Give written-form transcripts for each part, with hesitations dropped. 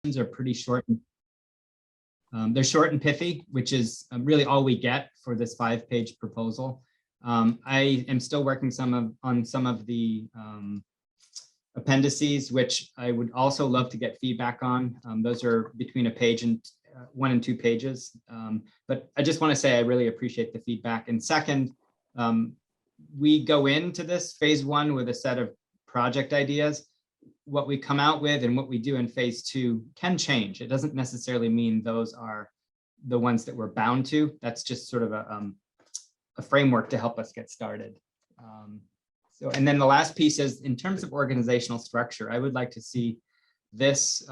are pretty short. They're short and pithy, which is really all we get for this 5-page proposal. I am still working on some of the appendices, which I would also love to get feedback on. Those are between a page and 1 and 2 pages. But I just want to say I really appreciate the feedback. And second, we go into this phase 1 with a set of project ideas. What we come out with and what we do in phase 2 can change. It doesn't necessarily mean those are the ones that we're bound to. That's just sort of a framework to help us get started. And then the last piece is, in terms of organizational structure, I would like to see this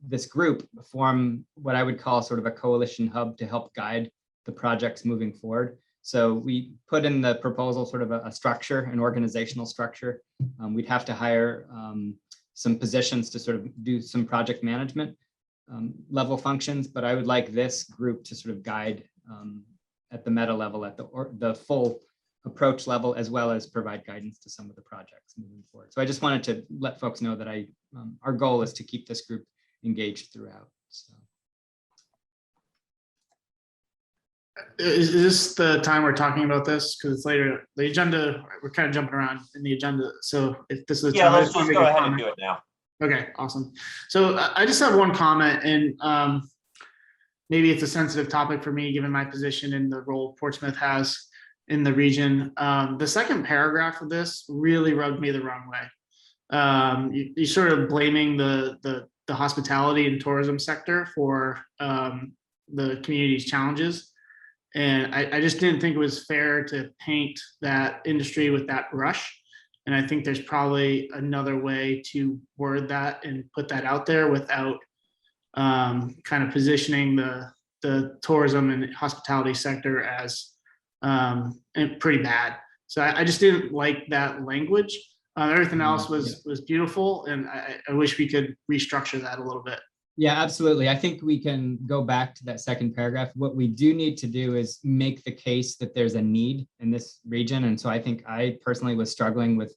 this group form what I would call sort of a coalition hub to help guide the projects moving forward. So we put in the proposal sort of a structure, an organizational structure. We'd have to hire some positions to sort of do some project management level functions, but I would like this group to sort of guide at the meta level, at the full approach level, as well as provide guidance to some of the projects moving forward. So I just wanted to let folks know that our goal is to keep this group engaged throughout. So. Is this the time we're talking about this? Because it's later. The agenda, we're kind of jumping around in the agenda. So if this is the time, let's just go ahead and do it now. Okay, awesome. So I just have one comment, and maybe it's a sensitive topic for me, given my position in the role Portsmouth has in the region. The second paragraph of this really rubbed me the wrong way. You're sort of blaming the hospitality and tourism sector for the community's challenges. And I just didn't think it was fair to paint that industry with that brush. And I think there's probably another way to word that and put that out there without kind of positioning the tourism and hospitality sector as pretty bad. So I just didn't like that language. Everything else was beautiful, and I wish we could restructure that a little bit. Yeah, absolutely. I think we can go back to that second paragraph. What we do need to do is make the case that there's a need in this region. And so I think I personally was struggling with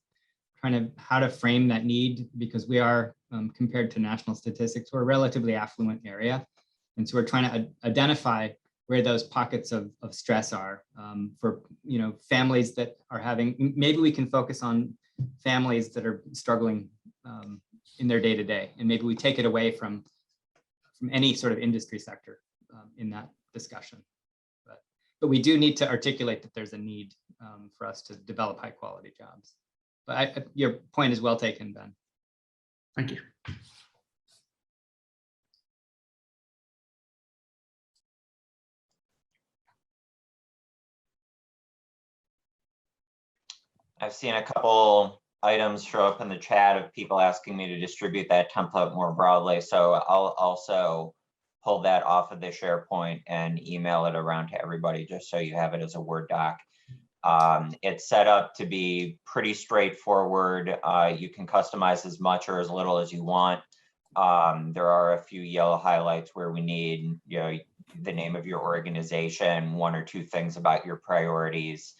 kind of how to frame that need, because we are, compared to national statistics, we're a relatively affluent area. And so we're trying to identify where those pockets of stress are for families that are having, maybe we can focus on families that are struggling in their day-to-day, and maybe we take it away from any sort of industry sector in that discussion. But we do need to articulate that there's a need for us to develop high quality jobs. But your point is well taken, Ben. Thank you. I've seen a couple items show up in the chat of people asking me to distribute that template more broadly. So I'll also pull that off of the SharePoint and email it around to everybody, just so you have it as a Word doc. It's set up to be pretty straightforward. You can customize as much or as little as you want. There are a few yellow highlights where we need, the name of your organization, 1 or 2 things about your priorities.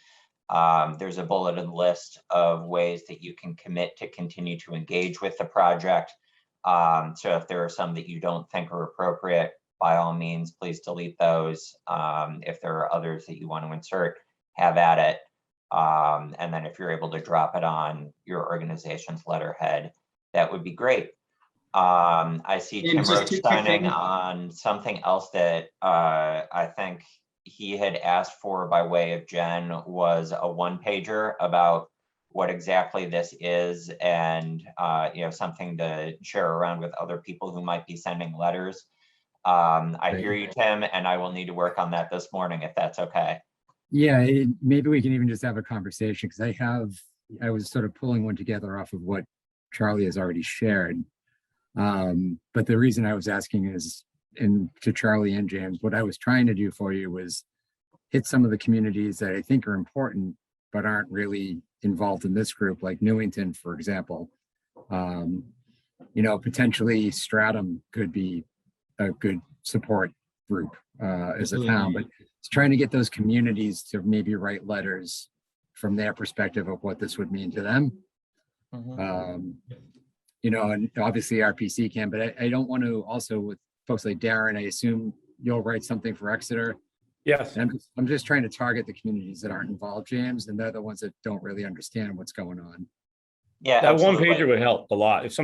There's a bulleted list of ways that you can commit to continue to engage with the project. So if there are some that you don't think are appropriate, by all means, please delete those. If there are others that you want to insert, have at it. And then if you're able to drop it on your organization's letterhead, that would be great. I see Tim Roach signing on something else that I think he had asked for by way of Jen, was a 1-pager about what exactly this is, and something to share around with other people who might be sending letters. I hear you, Tim, and I will need to work on that this morning, if that's okay. Yeah, maybe we can even just have a conversation, because I was sort of pulling one together off of what Charlie has already shared. But the reason I was asking is, and to Charlie and James, what I was trying to do for you was hit some of the communities that I think are important, but aren't really involved in this group, like Newington, for example. Potentially Stratham could be a good support group as a town, but it's trying to get those communities to maybe write letters from their perspective of what this would mean to them. you know, and obviously RPC can, but I don't want to also with folks like Darren, I assume you'll write something for Exeter. Yes, And I'm just trying to target the communities that aren't involved, James, and they're the ones that don't really understand what's going on. Yeah, that one absolutely. pager would help a lot. If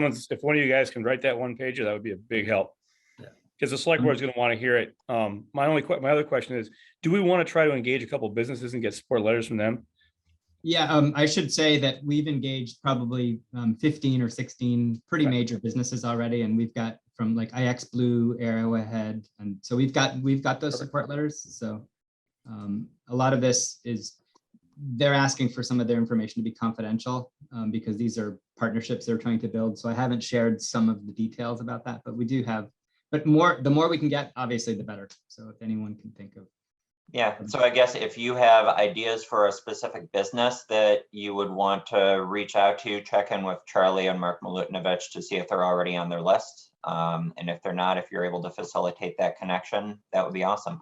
one of you guys can write that one pager, that would be a big help. Yeah. Because the select board is going to want to hear it. My other question is, do we want to try to engage a couple of businesses and get support letters from them? Yeah, I should say that we've engaged probably 15 or 16 pretty Right. major businesses already, and we've got from like IX Blue, Arrowhead, and so we've got those support letters. So a lot of this is they're asking for some of their information to be confidential because these are partnerships they're trying to build. So I haven't shared some of the details about that, but we do have. But the more we can get, obviously, the better. So if anyone can think of. Yeah, so I guess if you have ideas for a specific business that you would want to reach out to, check in with Charlie and Mark Milutinovich to see if they're already on their list. And if they're not, if you're able to facilitate that connection, that would be awesome.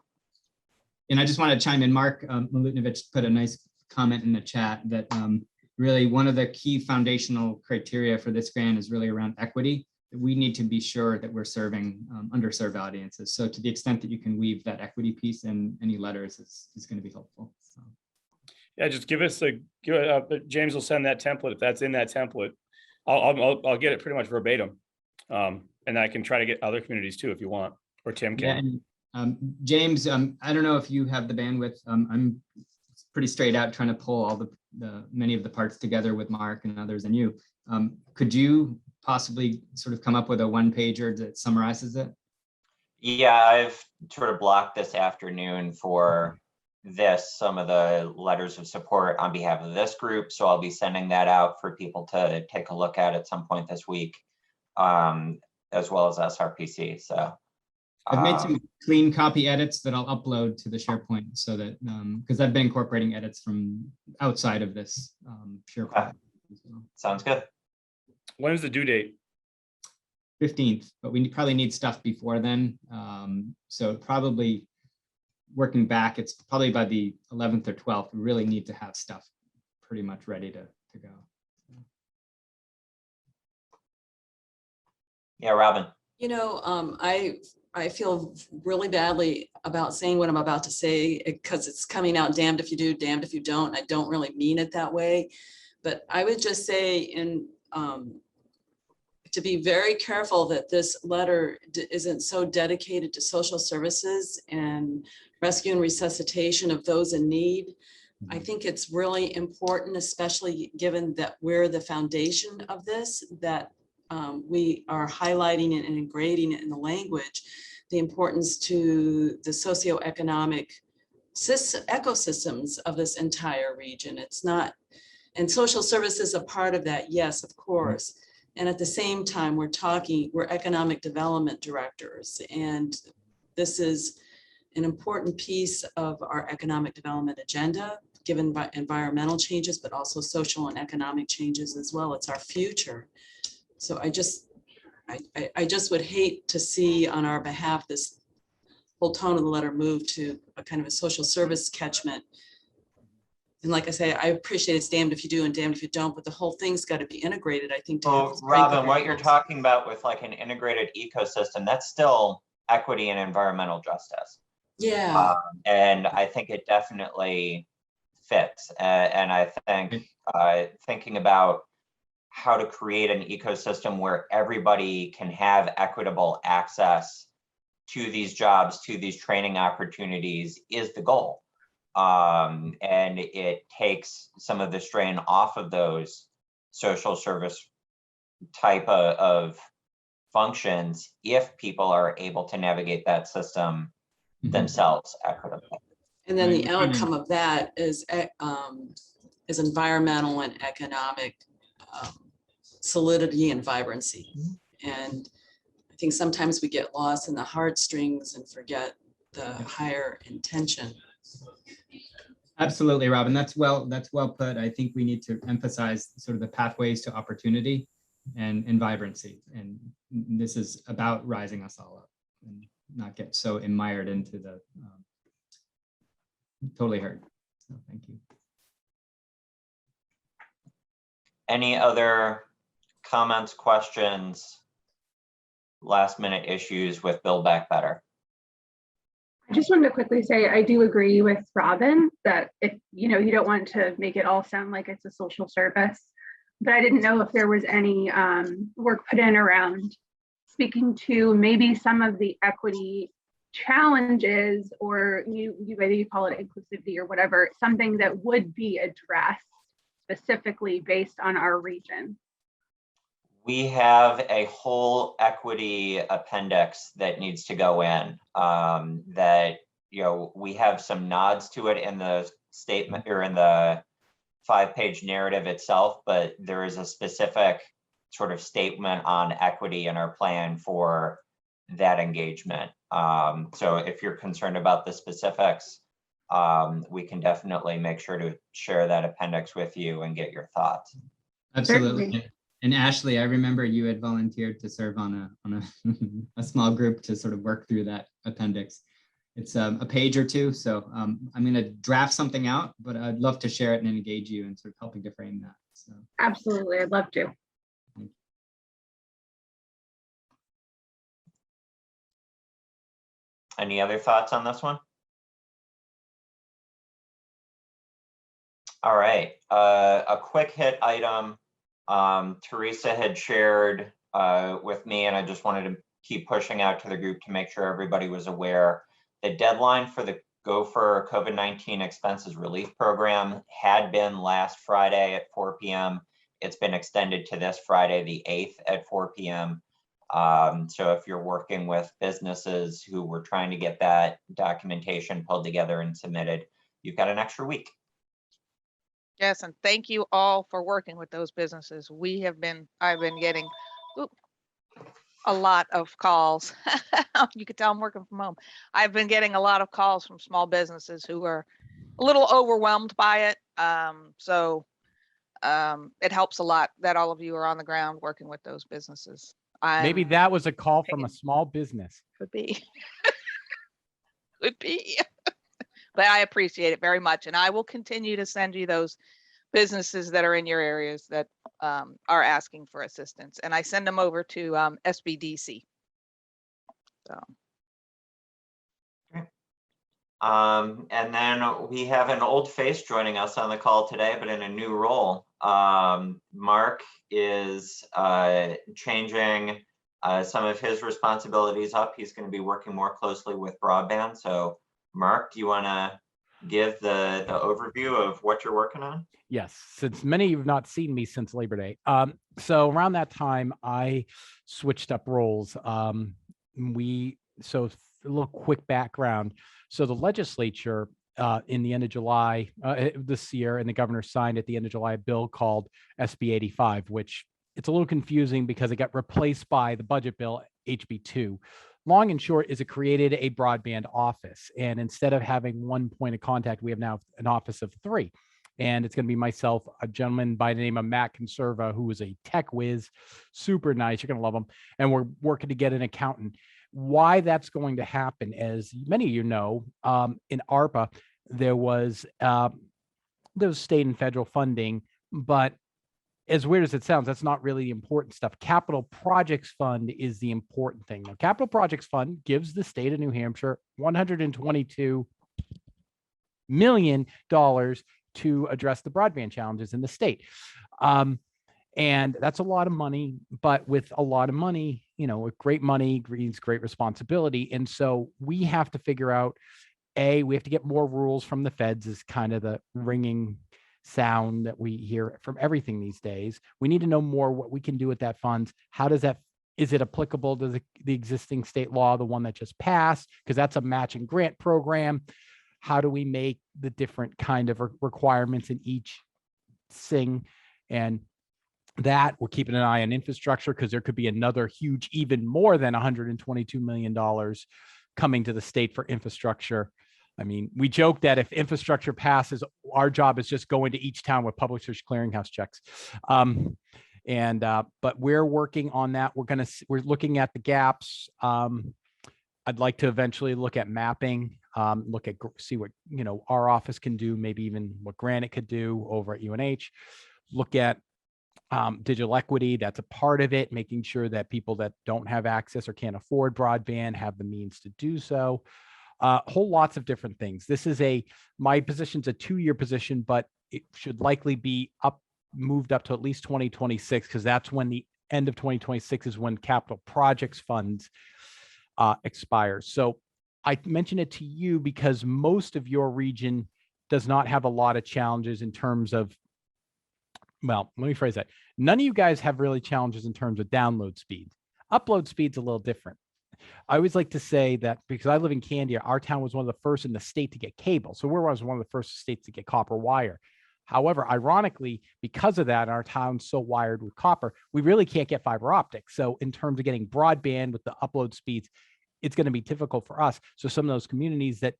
And I just want to chime in, Mark Milutinovich put a nice comment in the chat that really one of the key foundational criteria for this grant is really around equity. We need to be sure that we're serving underserved audiences. So to the extent that you can weave that equity piece in any letters is going to be helpful. So. Yeah, just give us James will send that template. If that's in that template, I'll get it pretty much verbatim. And I can try to get other communities too, if you want, or Tim can. Yeah, and, James, I don't know if you have the bandwidth. I'm pretty straight out trying to pull all the many of the parts together with Mark and others and you. Could you possibly sort of come up with a one pager that summarizes it? Yeah, I've sort of blocked this afternoon for some of the letters of support on behalf of this group. So I'll be sending that out for people to take a look at some point this week, as well as SRPC. So I've made some clean copy edits that I'll upload to the SharePoint so that, because I've been incorporating edits from outside of this SharePoint. Sounds good. When is the due date? 15th, but we probably need stuff before then. So probably working back, it's probably by the 11th or 12th, we really need to have stuff pretty much ready to go. Yeah, Robin. You know, I feel really badly about saying what I'm about to say because it's coming out damned if you do, damned if you don't. I don't really mean it that way. But I would just say to be very careful that this letter isn't so dedicated to social services and rescue and resuscitation of those in need. I think it's really important, especially given that we're the foundation of this, that we are highlighting and integrating it in the language, the importance to the socioeconomic ecosystems of this entire region. It's not, and social services are part of that, yes, of course. And at the same time, we're economic development directors, and this is an important piece of our economic development agenda, given by environmental changes, but also social and economic changes as well. It's our future. So I just would hate to see on our behalf this whole tone of the letter move to a kind of a social service catchment. And like I say, I appreciate it's damned if you do and damned if you don't, but the whole thing's got to be integrated, I think. Well, Robin, what you're talking about with like an integrated ecosystem, that's still equity and environmental justice. Yeah. And I think it definitely fits. And I think thinking about how to create an ecosystem where everybody can have equitable access to these jobs, to these training opportunities is the goal. And it takes some of the strain off of those social service type of functions if people are able to navigate that system themselves equitably. And then the outcome of that is environmental and economic solidity and vibrancy. And I think sometimes we get lost in the heartstrings and forget the higher intention. Absolutely, Robin. That's well put. I think we need to emphasize sort of the pathways to opportunity and vibrancy. And this is about rising us all up and not get so mired into the totally heard. So thank you. Any other comments, questions, last minute issues with Build Back Better? I just wanted to quickly say, I do agree with Robin that if, you know, you don't want to make it all sound like it's a social service, but I didn't know if there was any work put in around speaking to maybe some of the equity challenges, or whether you call it inclusivity or whatever, something that would be addressed specifically based on our region. We have a whole equity appendix that needs to go in, that, you know, we have some nods to it in the statement or in the 5-page narrative itself, but there is a specific sort of statement on equity in our plan for that engagement. So if you're concerned about the specifics, we can definitely make sure to share that appendix with you and get your thoughts. Absolutely. Certainly. And Ashley, I remember you had volunteered to serve on a small group to sort of work through that appendix. It's a page or two, so I'm going to draft something out, but I'd love to share it and engage you in sort of helping to frame that. So. Absolutely, I'd love to. Any other thoughts on this one? All right, a quick hit item. Teresa had shared with me, and I just wanted to keep pushing out to the group to make sure everybody was aware. The deadline for the GOFERR COVID-19 Expenses Relief Program had been last Friday at 4 p.m. It's been extended to this Friday, the 8th at 4 p.m. So if you're working with businesses who were trying to get that documentation pulled together and submitted, you've got an extra week. Yes, and thank you all for working with those businesses. I've been getting a lot of calls. You could tell I'm working from home. I've been getting a lot of calls from small businesses who are a little overwhelmed by it. So it helps a lot that all of you are on the ground working with those businesses. Maybe that was a call from a small business. Could be. Could be. But I appreciate it very much. And I will continue to send you those businesses that are in your areas that are asking for assistance. And I send them over to SBDC. So. And then we have an old face joining us on the call today, but in a new role. Mark is changing some of his responsibilities up. He's going to be working more closely with broadband. So Mark, do you want to give the overview of what you're working on? Yes, since many of you have not seen me since Labor Day. So around that time, I switched up roles. So a little quick background. So the legislature in the end of July this year, and the governor signed at the end of July a bill called SB 85, which it's a little confusing because it got replaced by the budget bill HB 2. Long and short is it created a broadband office. And instead of having one point of contact, we have now an office of 3. And it's going to be myself, a gentleman by the name of Matt Conserva, who is a tech whiz, super nice. You're going to love him. And we're working to get an accountant. Why that's going to happen, as many of you know, in ARPA, there was state and federal funding, but as weird as it sounds, that's not really the important stuff. Capital Projects Fund is the important thing. Now, Capital Projects Fund gives the state of New Hampshire $122 million to address the broadband challenges in the state. And that's a lot of money, but with a lot of money, with great money means great responsibility. And so we have to figure out, we have to get more rules from the feds, is kind of the ringing sound that we hear from everything these days. We need to know more what we can do with that funds. How does that, is it applicable to the existing state law, the one that just passed? Because that's a matching grant program. How do we make the different kind of requirements in each thing? And that we're keeping an eye on infrastructure, because there could be another huge, even more than $122 million coming to the state for infrastructure. I mean, we joke that if infrastructure passes, our job is just going to each town with Publishers Clearinghouse checks. But we're working on that. We're looking at the gaps. I'd like to eventually look at mapping, see what, our office can do, maybe even what Granite could do over at UNH, look at Digital equity, that's a part of it, making sure that people that don't have access or can't afford broadband have the means to do so. Whole lots of different things. My position's a 2-year position, but it should likely be moved up to at least 2026, because that's when the end of 2026 is when capital projects funds expires. So I mention it to you because most of your region does not have a lot of challenges in terms of, well, let me phrase that. None of you guys have really challenges in terms of download speed. Upload speed's a little different. I always like to say that because I live in Candia, our town was one of the first in the state to get cable. So we was one of the first states to get copper wire. However, ironically, because of that, our town's so wired with copper, we really can't get fiber optic. So in terms of getting broadband with the upload speeds, it's going to be difficult for us. So some of those communities that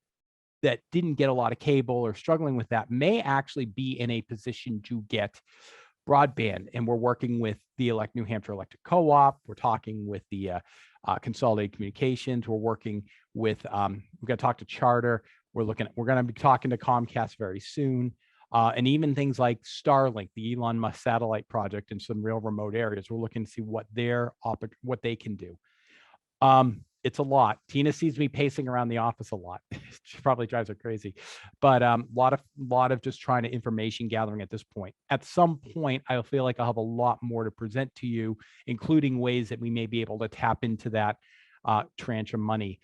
didn't get a lot of cable or struggling with that may actually be in a position to get broadband. And we're working with the New Hampshire Electric Co-op. We're talking with the Consolidated Communications. We're working with, we're going to talk to Charter. We're going to be talking to Comcast very soon. And even things like Starlink, the Elon Musk satellite project in some real remote areas. We're looking to see what they can do. It's a lot. Tina sees me pacing around the office a lot. She probably drives her crazy, but lot of just trying to information gathering at this point. At some point, I feel like I'll have a lot more to present to you, including ways that we may be able to tap into that tranche of money.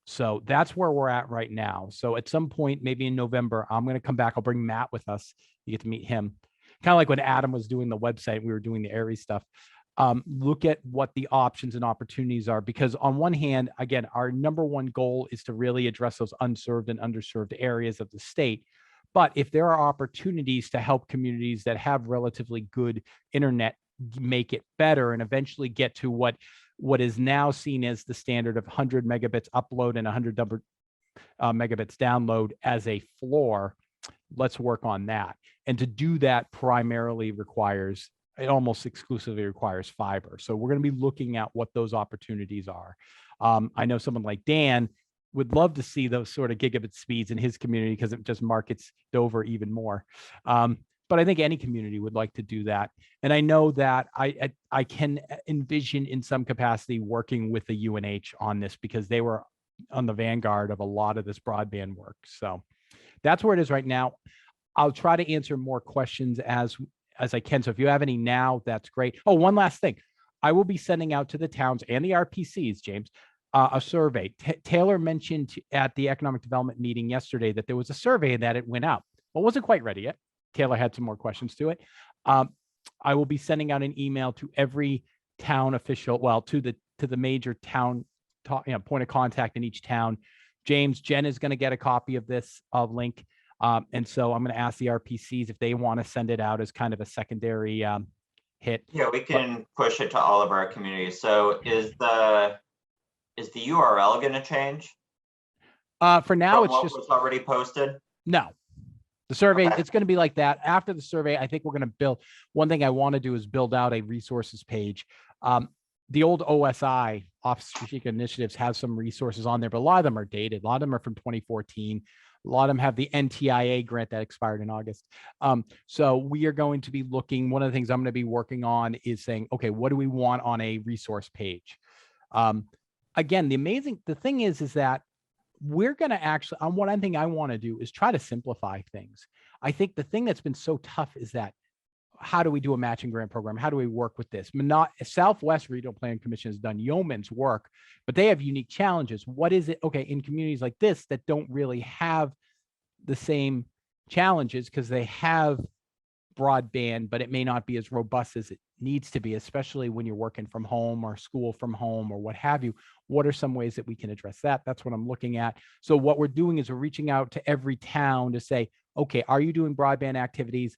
So that's where we're at right now. So at some point, maybe in November, I'm going to come back. I'll bring Matt with us. You get to meet him. Kind of like when Adam was doing the website, we were doing the Aries stuff. Look at what the options and opportunities are, because on one hand, again, our number one goal is to really address those unserved and underserved areas of the state. But if there are opportunities to help communities that have relatively good internet make it better and eventually get to what is now seen as the standard of 100 megabits upload and 100 megabits download as a floor, let's work on that. And to do that primarily it almost exclusively requires fiber. So we're going to be looking at what those opportunities are. I know someone like Dan would love to see those sort of gigabit speeds in his community because it just markets Dover even more. But I think any community would like to do that. And I know that I can envision in some capacity working with the UNH on this because they were on the vanguard of a lot of this broadband work. So that's where it is right now. I'll try to answer more questions as I can. So if you have any now, that's great. Oh, one last thing. I will be sending out to the towns and the RPCs, James, a survey. Taylor mentioned at the economic development meeting yesterday that there was a survey that it went out. Well, it wasn't quite ready yet. Taylor had some more questions to it. I will be sending out an email to every town official, well, to the major town point of contact in each town. James, Jen is going to get a copy of this link. And so I'm going to ask the RPCs if they want to send it out as kind of a secondary hit. Yeah, we can push it to all of our communities. So is the URL going to change? For now, from it's what just was already posted. No. The survey, Okay. it's going to be like that. After the survey, I think we're going to build, one thing I want to do is build out a resources page. The old OSI, Office of Strategic Initiatives, has some resources on there, but a lot of them are dated. A lot of them are from 2014. A lot of them have the NTIA grant that expired in August. So we are going to be looking, one of the things I'm going to be working on is saying, okay, what do we want on a resource page? Again, the thing is that we're going to actually, one thing I want to do is try to simplify things. I think the thing that's been so tough is that how do we do a matching grant program? How do we work with this? Southwest Regional Planning Commission has done yeoman's work, but they have unique challenges. What is it? Okay, in communities like this that don't really have the same challenges because they have broadband, but it may not be as robust as it needs to be, especially when you're working from home or school from home or what have you. What are some ways that we can address that? That's what I'm looking at. So what we're doing is we're reaching out to every town to say, okay, are you doing broadband activities?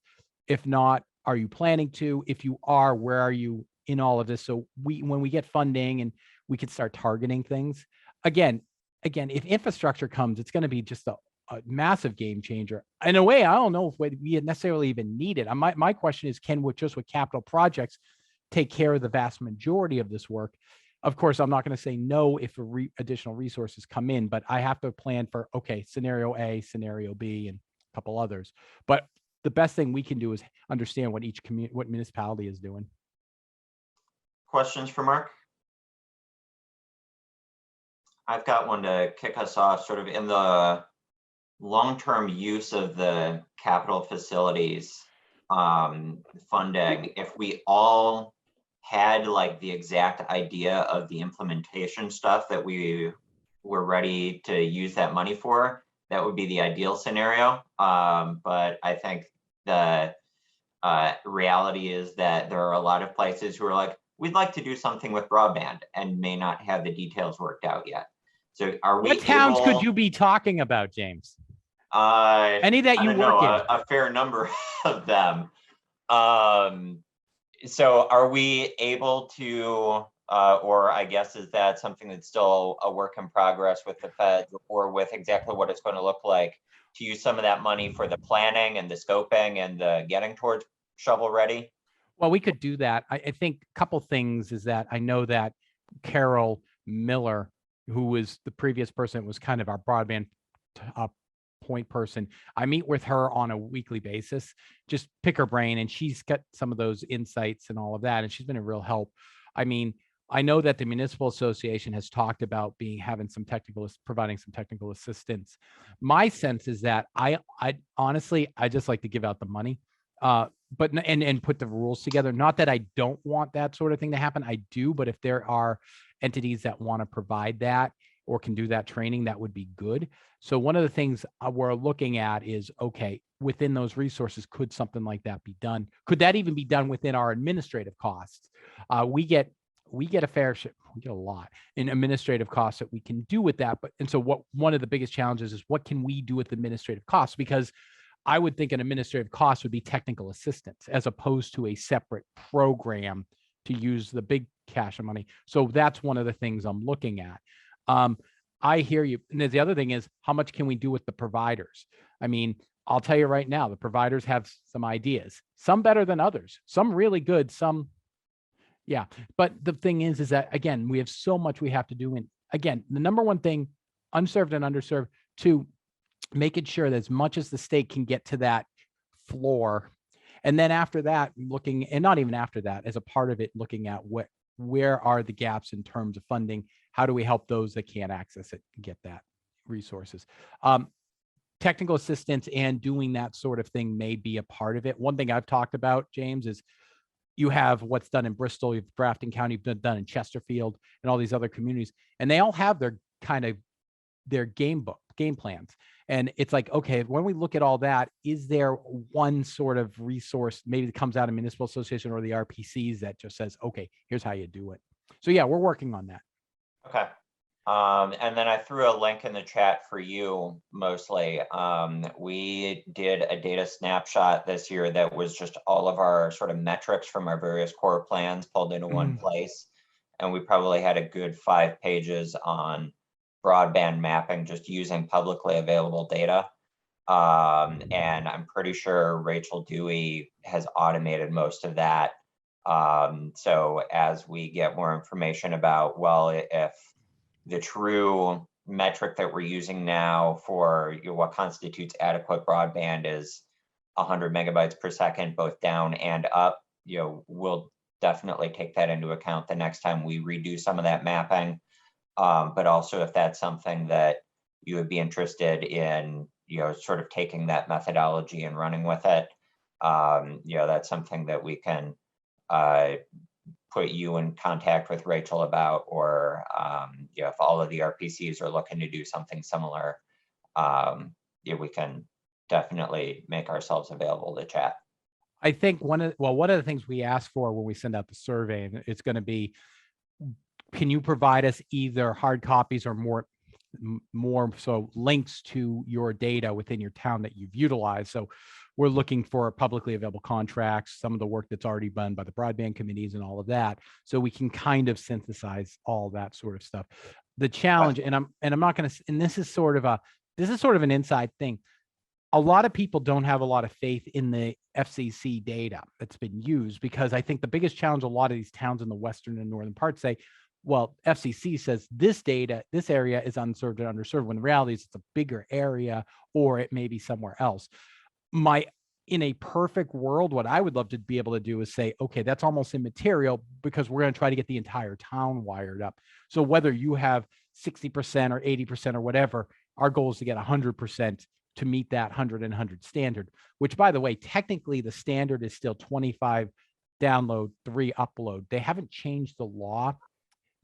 If not, are you planning to? If you are, where are you in all of this? So when we get funding and we can start targeting things, again, if infrastructure comes, it's going to be just a massive game changer. In a way, I don't know if we necessarily even need it. My question is, can with capital projects take care of the vast majority of this work? Of course, I'm not going to say no if additional resources come in, but I have to plan for, okay, scenario A, scenario B, and a couple others. But the best thing we can do is understand what each what municipality is doing. Questions for Mark? I've got one to kick us off, sort of in the long-term use of the capital facilities funding. If we all had like the exact idea of the implementation stuff that we were ready to use that money for, that would be the ideal scenario. But I think the reality is that there are a lot of places who are like, we'd like to do something with broadband and may not have the details worked out yet. So are we What towns able, could you be talking about, James? any that you work in? a fair number of them. So are we able to, or I guess, is that something that's still a work in progress with the Fed, or with exactly what it's going to look like, to use some of that money for the planning and the scoping and the getting towards shovel ready? Well, we could do that. I think a couple things is that I know that Carol Miller, who was the previous person, was kind of our broadband point person. I meet with her on a weekly basis, just pick her brain, and she's got some of those insights and all of that, and she's been a real help. I mean, I know that the municipal association has talked about providing some technical assistance. My sense is that I honestly, I just like to give out the money, but and put the rules together. Not that I don't want that sort of thing to happen. I do, but if there are entities that want to provide that or can do that training, that would be good. So one of the things we're looking at is, okay, within those resources, could something like that be done? Could that even be done within our administrative costs? We get a fair share, we get a lot in administrative costs that we can do with that. But, and so one of the biggest challenges is, what can we do with administrative costs? Because I would think an administrative cost would be technical assistance as opposed to a separate program to use the big cash of money. So that's one of the things I'm looking at. I hear you. And the other thing is, how much can we do with the providers? I mean, I'll tell you right now, the providers have some ideas, some better than others, some really good, some, yeah. But the thing is that, again, we have so much we have to do. And again, the number one thing, unserved and underserved, to making sure that as much as the state can get to that floor. And then after that, looking, and not even after that, as a part of it, looking at where are the gaps in terms of funding? How do we help those that can't access it get that resources? Technical assistance and doing that sort of thing may be a part of it. One thing I've talked about, James, is you have what's done in Bristol, you've Grafton County, you've done in Chesterfield, and all these other communities, and they all have their kind of their game plans. And it's like, okay, when we look at all that, is there one sort of resource, maybe that comes out of municipal association or the RPCs, that just says, okay, here's how you do it. So yeah, we're working on that. Okay. And then I threw a link in the chat for you mostly. We did a data snapshot this year that was just all of our sort of metrics from our various core plans pulled into one place. And we probably had a good 5 pages on broadband mapping, just using publicly available data. And I'm pretty sure Rachel Dewey has automated most of that. So as we get more information about, well, if the true metric that we're using now for what constitutes adequate broadband is 100 megabytes per second, both down and up, we'll definitely take that into account the next time we redo some of that mapping. But also, if that's something that you would be interested in, sort of taking that methodology and running with it, that's something that we can put you in contact with Rachel about, or if all of the RPCs are looking to do something similar, we can definitely make ourselves available to chat. I think one of the things we ask for when we send out the survey, and it's going to be, can you provide us either hard copies or more so links to your data within your town that you've utilized? So we're looking for publicly available contracts, some of the work that's already done by the broadband committees and all of that, so we can kind of synthesize all that sort of stuff. The challenge, and I'm not going to, and this is sort of an inside thing. A lot of people don't have a lot of faith in the FCC data that's been used, because I think the biggest challenge a lot of these towns in the western and northern parts say, well, FCC says this area is unserved and underserved, when the reality is it's a bigger area, or it may be somewhere else. My in a perfect world, what I would love to be able to do is say, okay, that's almost immaterial because we're going to try to get the entire town wired up. So whether you have 60% or 80% or whatever, our goal is to get 100% to meet that 100 and 100 standard, which, by the way, technically the standard is still 25 download, 3 upload. They haven't changed the law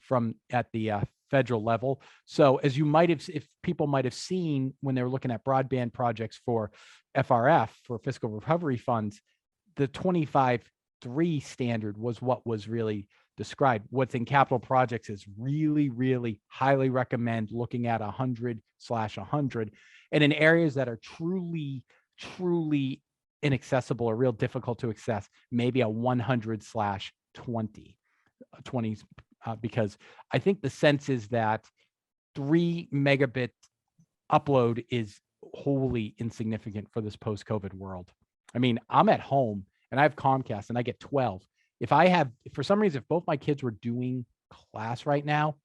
from at the federal level. So as you might have, if people might have seen when they were looking at broadband projects for FRF, for fiscal recovery funds, the 25/3 standard was what was really described. What's in capital projects is really, really highly recommend looking at 100/100. And in areas that are truly, truly inaccessible or real difficult to access, maybe a 100/20, because I think the sense is that 3 megabit upload is wholly insignificant for this post-COVID world. I mean, I'm at home and I have Comcast and I get 12. If for some reason, if both my kids were doing class right now,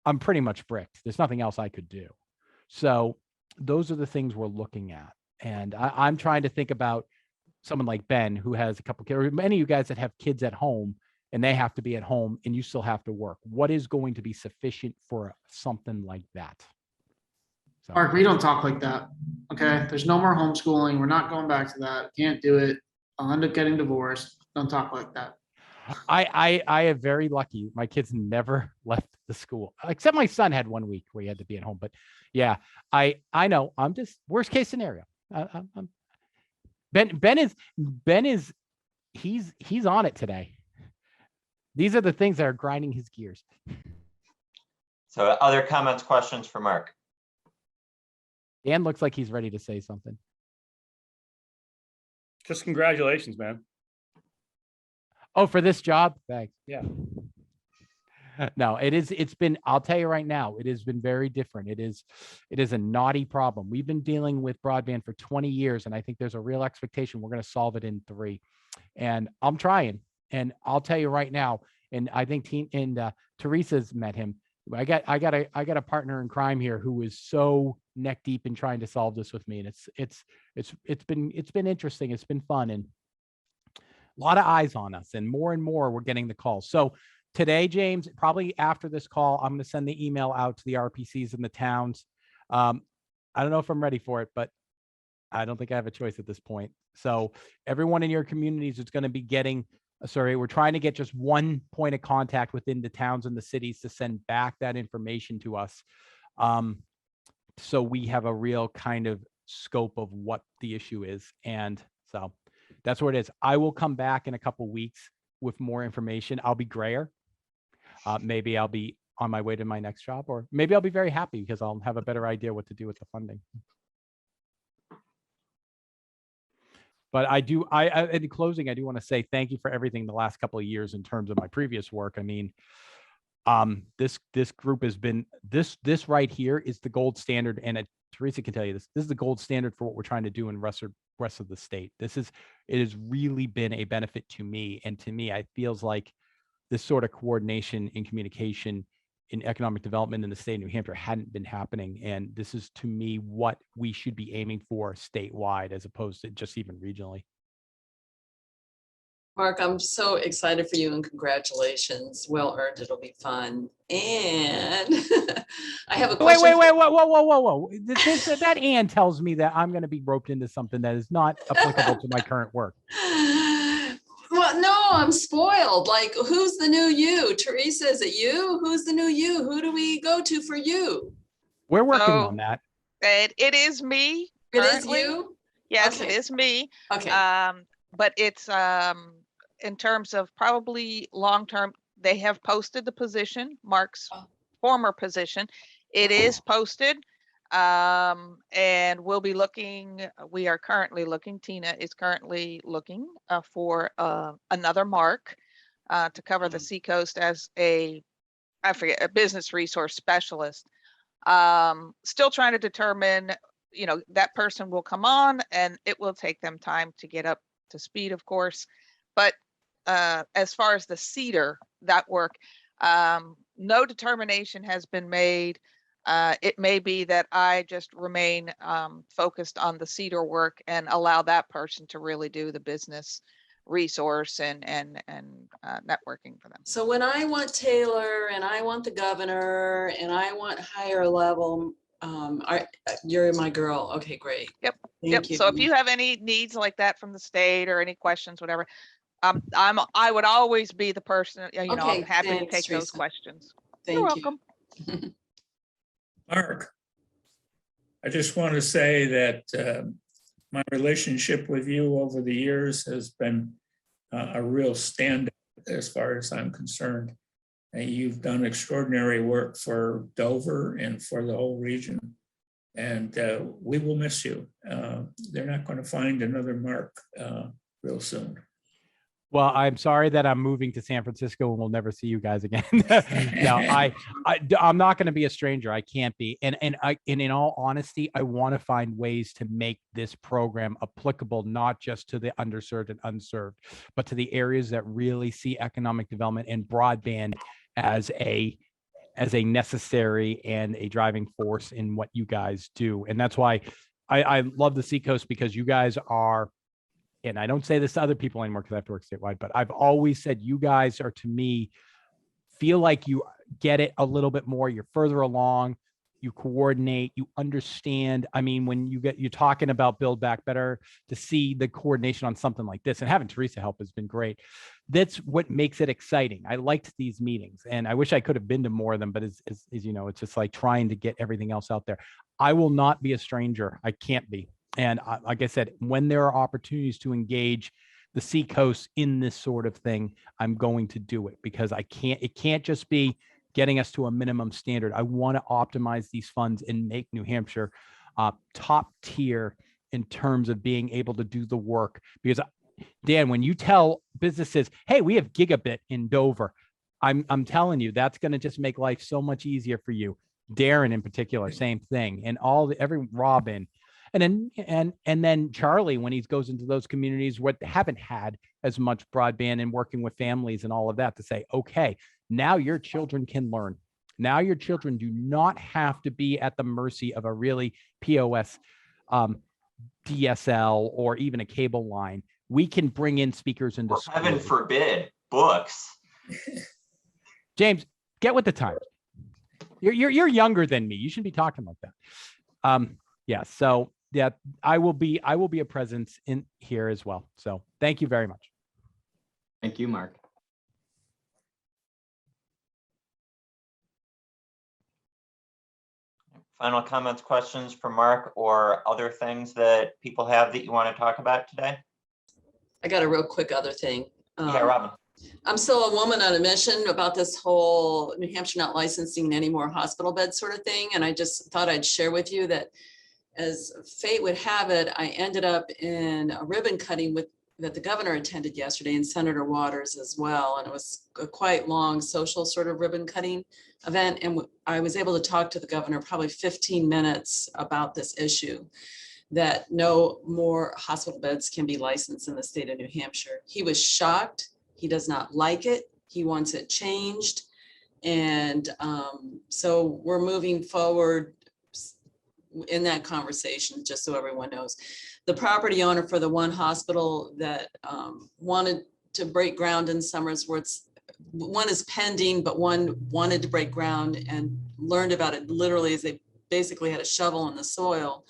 I'm pretty much bricked. There's nothing else I could do. So those are the things we're looking at. And I'm trying to think about someone like Ben, who has a couple kids, or many of you guys that have kids at home and they have to be at home and you still have to work. What is going to be sufficient for something like that? So, Mark, we don't talk like that. Okay. There's no more homeschooling. We're not going back to that. Can't do it. I'll end up getting divorced. Don't talk like that. I am very lucky. My kids never left the school, except my son had 1 week where he had to be at home. But yeah, I know I'm just worst case scenario. Ben is he's on it today. These are the things that are grinding his gears. So other comments, questions for Mark? Dan looks like he's ready to say something. Just congratulations, man. Oh, for this job? Thanks. Yeah. No, it's been, I'll tell you right now, it has been very different. It is a knotty problem. We've been dealing with broadband for 20 years, and I think there's a real expectation we're going to solve it in 3. And I'm trying. And I'll tell you right now, and I think Teresa's met him. I got a partner in crime here who is so neck deep in trying to solve this with me. And it's been interesting. It's been fun, and a lot of eyes on us, and more we're getting the calls. So today, James, probably after this call, I'm going to send the email out to the RPCs in the towns. I don't know if I'm ready for it, but I don't think I have a choice at this point. So everyone in your communities is going to be getting, we're trying to get just one point of contact within the towns and the cities to send back that information to us. So we have a real kind of scope of what the issue is. And so that's what it is. I will come back in a couple of weeks with more information. I'll be grayer. Maybe I'll be on my way to my next job, or maybe I'll be very happy because I'll have a better idea what to do with the funding. But in closing, I do want to say thank you for everything the last couple of years in terms of my previous work. I mean, this group has been, this right here is the gold standard. And Teresa can tell you this is the gold standard for what we're trying to do in rest of the state. It has really been a benefit to me. And to me, it feels like this sort of coordination and communication in economic development in the state of New Hampshire hadn't been happening. And this is, to me, what we should be aiming for statewide as opposed to just even regionally. Mark, I'm so excited for you and congratulations. Well earned. It'll be fun. And I have a question. Whoa. That and tells me that I'm going to be roped into something that is not applicable to my current work. Well, no, I'm spoiled. Like, who's the new you? Teresa, is it you? Who's the new you? Who do we go to for you? We're working on that. It is me. It is currently. you? Yes, Okay. it is me. Okay. But it's in terms of probably long-term, they have posted the position, Mark's former position. It is posted. And we'll be looking, we are currently looking, Tina is currently looking for another Mark to cover the Seacoast as a business resource specialist. Still trying to determine, that person will come on and it will take them time to get up to speed, of course. But as far as the CEDAR, that work, no determination has been made It may be that I just remain focused on the Cedar work and allow that person to really do the business resource and networking for them. So when I want Taylor and I want the governor and I want higher level, you're my girl. Okay, great. Yep. Thank Yep. you. So if you have any needs like that from the state or any questions, whatever, I would always be the person, you know, Okay, I'm happy to thanks, take those Teresa. questions. Thank You're you. welcome. Mark, I just want to say that my relationship with you over the years has been a real standout as far as I'm concerned. And you've done extraordinary work for Dover and for the whole region. And we will miss you. They're not going to find another Mark real soon. Well, I'm sorry that I'm moving to San Francisco and we'll never see you guys again. No, I'm not going to be a stranger. I can't be. And in all honesty, I want to find ways to make this program applicable, not just to the underserved and unserved, but to the areas that really see economic development and broadband as a necessary and a driving force in what you guys do. And that's why I love the Seacoast, because you guys are, and I don't say this to other people anymore because I have to work statewide, but I've always said you guys are, to me, feel like you get it a little bit more. You're further along, you coordinate, you understand. I mean, when you're talking about Build Back Better, to see the coordination on something like this, and having Teresa help has been great. That's what makes it exciting. I liked these meetings and I wish I could have been to more of them, but as you know, it's just like trying to get everything else out there. I will not be a stranger. I can't be. And like I said, when there are opportunities to engage the Seacoast in this sort of thing, I'm going to do it, because it can't just be getting us to a minimum standard. I want to optimize these funds and make New Hampshire top tier in terms of being able to do the work. Because Dan, when you tell businesses, hey, we have gigabit in Dover, I'm telling you, that's going to just make life so much easier for you. Darren in particular, same thing. And every Robin. And then Charlie, when he goes into those communities what haven't had as much broadband and working with families and all of that, to say, okay, now your children can learn. Now your children do not have to be at the mercy of a really POS DSL or even a cable line. We can bring in speakers into Well, schools. heaven forbid, books. James, get with the times. You're younger than me. You shouldn't be talking like that. Yeah. So yeah, I will be a presence in here as well. So thank you very much. Thank you, Mark. Final comments, questions for Mark, or other things that people have that you want to talk about today? I got a real quick other thing. Yeah, Robin. I'm still a woman on a mission about this whole New Hampshire not licensing any more hospital beds sort of thing. And I just thought I'd share with you that, as fate would have it, I ended up in a ribbon cutting that the governor attended yesterday, and Senator Waters as well. And it was a quite long social sort of ribbon cutting event. And I was able to talk to the governor probably 15 minutes about this issue, that no more hospital beds can be licensed in the state of New Hampshire. He was shocked. He does not like it. He wants it changed. And so we're moving forward in that conversation, just so everyone knows. The property owner for the one hospital that wanted to break ground in Somersworth, one is pending, but one wanted to break ground and learned about it literally as they basically had a shovel in the soil.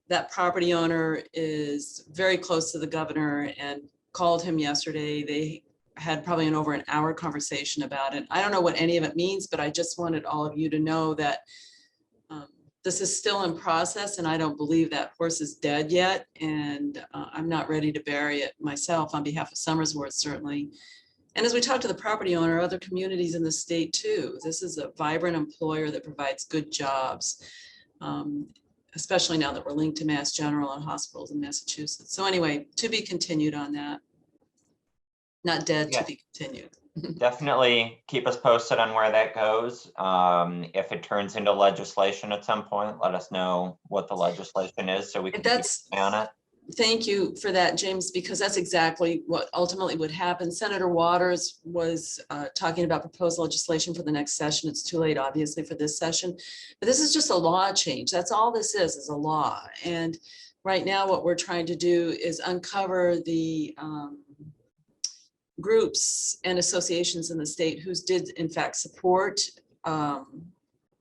That property owner is very close to the governor and called him yesterday. They had probably over an hour conversation about it. I don't know what any of it means, but I just wanted all of you to know that this is still in process, and I don't believe that horse is dead yet. And I'm not ready to bury it myself on behalf of Somersworth, certainly. And as we talk to the property owner, other communities in the state too, this is a vibrant employer that provides good jobs, especially now that we're linked to Mass General and hospitals in Massachusetts. So anyway, to be continued on that. Not dead, Yeah. to be continued. Definitely keep us posted on where that goes. If it turns into legislation at some point, let us know what the legislation is so we can keep an eye on it. Thank you for that, James, because that's exactly what ultimately would happen. Senator Waters was talking about proposed legislation for the next session. It's too late, obviously, for this session, but this is just a law change. That's all this is a law. And right now, what we're trying to do is uncover the groups and associations in the state who did in fact support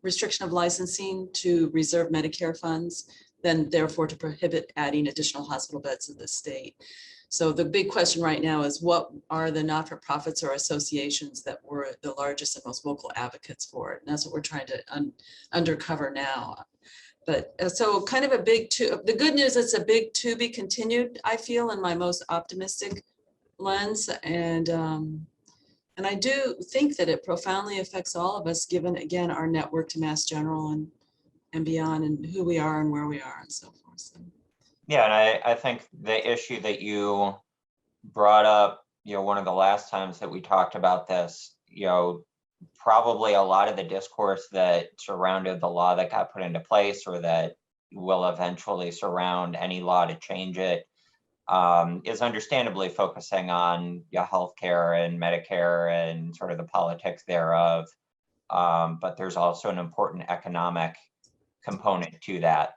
restriction of licensing to reserve Medicare funds, then therefore to prohibit adding additional hospital beds in the state. So the big question right now is what are the not-for-profits or associations that were the largest and most vocal advocates for it? And that's what we're trying to undercover now. But so kind of a big the good news is a big to be continued, I feel, in my most optimistic lens. And I do think that it profoundly affects all of us, given again, our network to Mass General and beyond, and who we are and where we are and so forth. So. Yeah, and I think the issue that you brought up, one of the last times that we talked about this, probably a lot of the discourse that surrounded the law that got put into place or that will eventually surround any law to change it is understandably focusing on healthcare and Medicare and sort of the politics thereof. But there's also an important economic component to that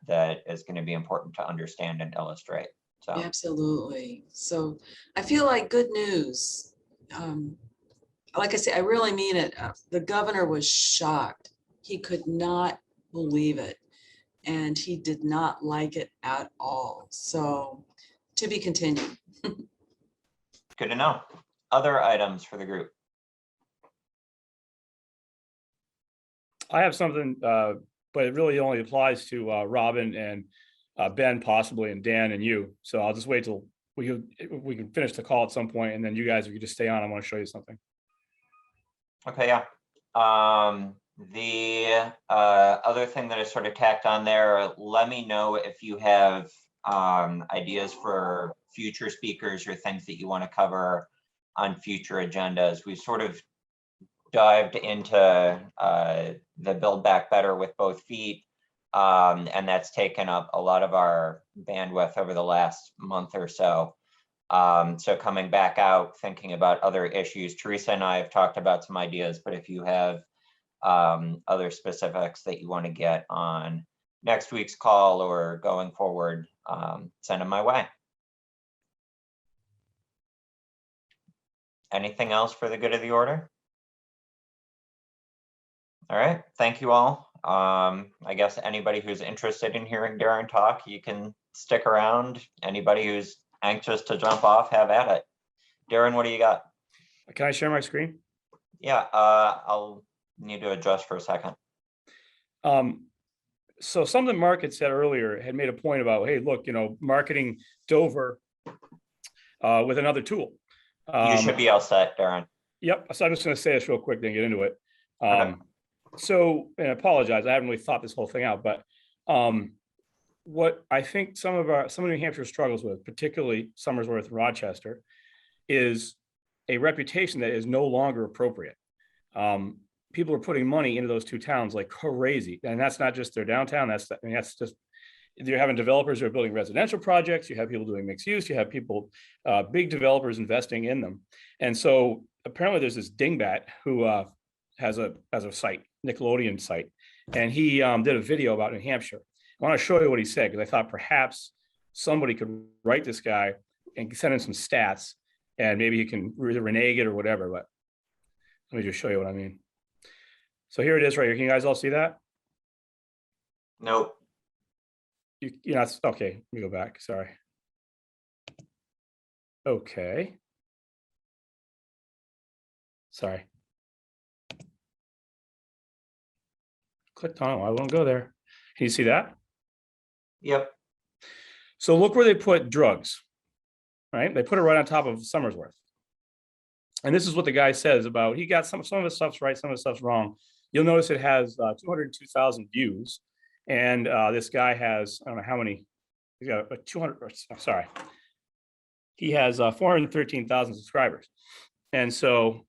is going to be important to understand and illustrate. So absolutely. So I feel like good news. Like I say, I really mean it. The governor was shocked. He could not believe it. And he did not like it at all. So to be continued. Good to know. Other items for the group? I have something, but it really only applies to Robin and Ben possibly, and Dan and you. So I'll just wait till we can finish the call at some point, and then you guys, if you just stay on, I want to show you something. Okay, yeah. The other thing that I sort of tacked on there, let me know if you have ideas for future speakers or things that you want to cover on future agendas. We sort of dived into the Build Back Better with both feet, and that's taken up a lot of our bandwidth over the last month or so. So coming back out, thinking about other issues, Teresa and I have talked about some ideas, but if you have other specifics that you want to get on next week's call or going forward, send them my way. Anything else for the good of the order? All right, thank you all. I guess anybody who's interested in hearing Darren talk, you can stick around. Anybody who's anxious to jump off, have at it. Darren, what do you got? Can I share my screen? Yeah, I'll need to adjust for a second. So something Mark had said earlier had made a point about, hey, look, marketing Dover with another tool. You should be all set, Darren. Yep. So I'm just going to say this real quick, then get into it. Okay. So, and I apologize, I haven't really thought this whole thing out, but what I think some of New Hampshire struggles with, particularly Somersworth and Rochester, is a reputation that is no longer appropriate. People are putting money into those two towns like crazy, and that's not just their downtown. That's just you're having developers who are building residential projects. You have people doing mixed use. You have people, big developers investing in them, and so apparently there's this dingbat who has a site, Nickelodeon site, and he did a video about New Hampshire. I want to show you what he said because I thought perhaps somebody could write this guy and send in some stats, and maybe he can either renege it or whatever. But let me just show you what I mean. So here it is right here. Can you guys all see that? Nope. You're not, okay, let me go back, sorry. Okay. Sorry. Clicked on it, I won't go there. Can you see that? Yep. So look where they put drugs, right? They put it right on top of Somersworth. And this is what the guy says about, he got some of the stuff's right, some of the stuff's wrong. You'll notice it has 202,000 views. And this guy has, I don't know how many, he's got a 200, sorry. He has 413,000 subscribers. And so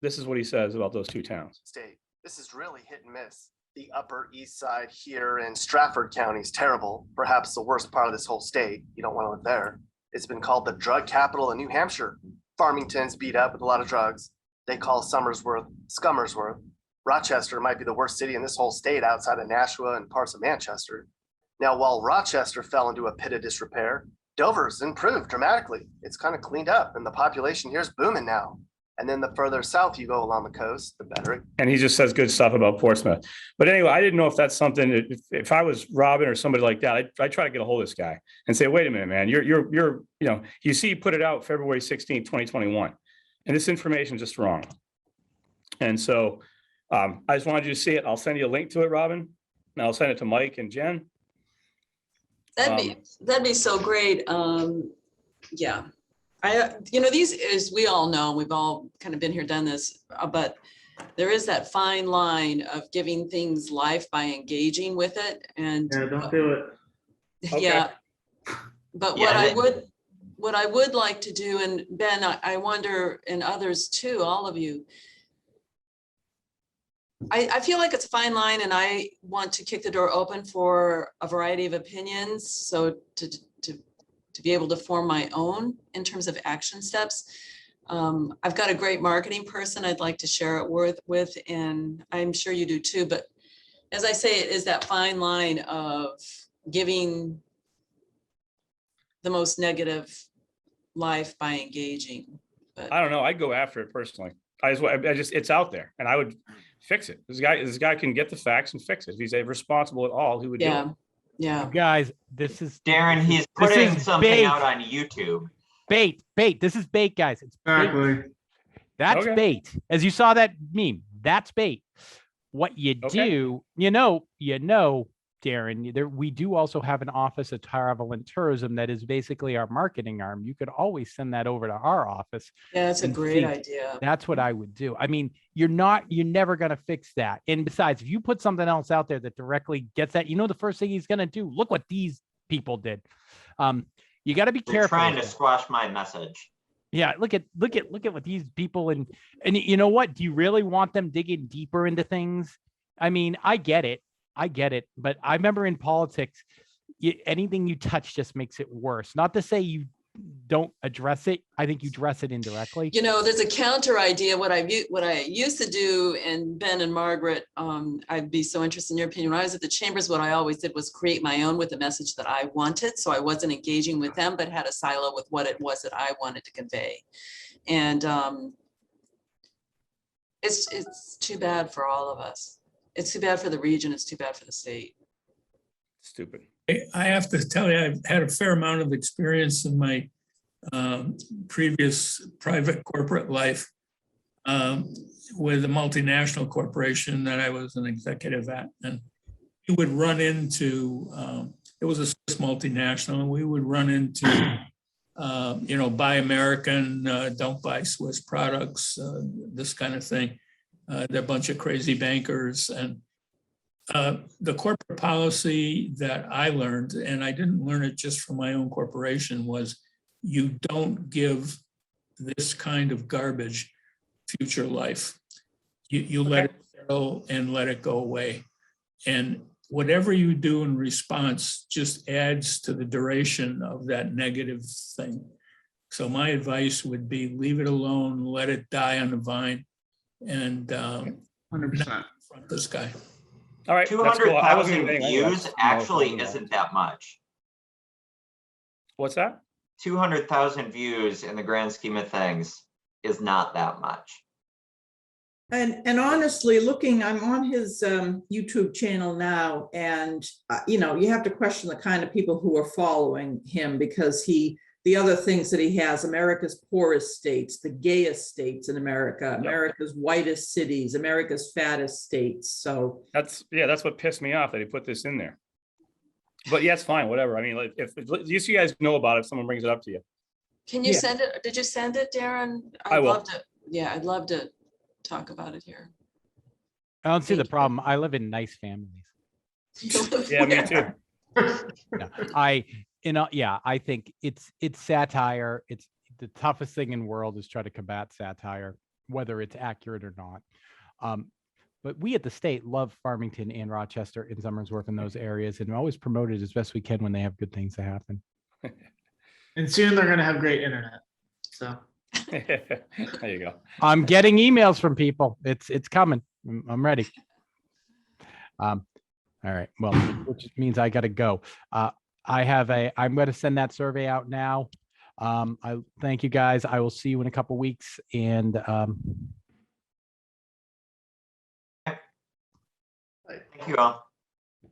this is what he says about those two towns. State. This is really hit and miss. the Upper East Side here in Stratford County is terrible, perhaps the worst part of this whole state. You don't want to live there. It's been called the drug capital of New Hampshire. Farmington's beat up with a lot of drugs. They call Somersworth Scummersworth. Rochester might be the worst city in this whole state outside of Nashua and parts of Manchester. Now, while Rochester fell into a pit of disrepair, Dover's improved dramatically. It's kind of cleaned up and the population here is booming now. And then the further south you go along the coast, the better. And he just says good stuff about Portsmouth. But anyway, I didn't know if that's something, if I was Robin or somebody like that, I try to get a hold of this guy and say, wait a minute, man, you see, you put it out February 16th, 2021, and this information is just wrong. And so I just wanted you to see it. I'll send you a link to it, Robin, and I'll send it to Mike and Jen. That'd be so great. Yeah. These, as we all know, we've all kind of been here, done this, but there is that fine line of giving things life by engaging with it. And Yeah, don't do it. yeah, but Yeah, what I would like to do, and Ben, I wonder, and others too, all of you, I feel like it's a fine line, and I want to kick the door open for a variety of opinions. So to be able to form my own in terms of action steps. I've got a great marketing person I'd like to share it with, and I'm sure you do too. But as I say, it is that fine line of giving the most negative life by engaging. But I don't know. I'd go after it personally. I just, it's out there, and I would fix it. This guy can get the facts and fix it. If he's responsible at all, he would do it. Yeah. Guys, this is Darren, he's putting something out on YouTube. bait. This is bait, guys. It's bait. Exactly. That's Okay. bait. As you saw that meme, that's bait. What you do, Darren, we do also have an office of travel and tourism that is basically our marketing arm. You could always send that over to our office. Yeah, that's a and great see. idea. That's what I would do. I mean, you're never going to fix that. And besides, if you put something else out there that directly gets that, the first thing he's going to do, look what these people did. You got to be You're careful. trying to squash my message. Yeah, look at what these people, and you know what? Do you really want them digging deeper into things? I mean, I get it, but I remember in politics, anything you touch just makes it worse. Not to say you don't address it. I think you address it indirectly. There's a counter idea. What I used to do, and Ben and Margaret, I'd be so interested in your opinion. When I was at the chambers, what I always did was create my own with the message that I wanted. So I wasn't engaging with them, but had a silo with what it was that I wanted to convey. And it's too bad for all of us. It's too bad for the region. It's too bad for the state. Stupid. I have to tell you, I've had a fair amount of experience in my previous private corporate life with a multinational corporation that I was an executive at. And we would run into, it was a Swiss multinational, and we would run into, buy American, don't buy Swiss products, this kind of thing. They're a bunch of crazy bankers. And the corporate policy that I learned, and I didn't learn it just from my own corporation, was you don't give this kind of garbage future life. You let it settle and let it go away. And whatever you do in response just adds to the duration of that negative thing. So my advice would be leave it alone, let it die on the vine, and 100%. not confront this guy. All right. that's cool. I wasn't 200,000 even views actually isn't that much. What's that? 200,000 views in the grand scheme of things is not that much. And honestly, I'm on his YouTube channel now, and you have to question the kind of people who are following him, because the other things that he has: America's poorest states, the gayest states in America, America's whitest cities, America's fattest states. So That's what pissed me off, that he put this in there. But yeah, it's fine, whatever. I mean, like, if you guys know about it, if someone brings it up to you. Can you send it? Did you send it, Darren? I will. I'd love to talk about it here. I don't see the Thank you. problem. I live in nice families. Yeah, me too. I think it's satire. It's the toughest thing in the world is try to combat satire, whether it's accurate or not. but we at the state love Farmington and Rochester and Somersworth in those areas, and always promote it as best we can when they have good things to happen. And soon they're gonna have great internet. So There you go. I'm getting emails from people. It's coming. I'm ready. All right. Well, which means I got to go. I'm going to send that survey out now. I thank you guys. I will see you in a couple weeks, and Thank you all.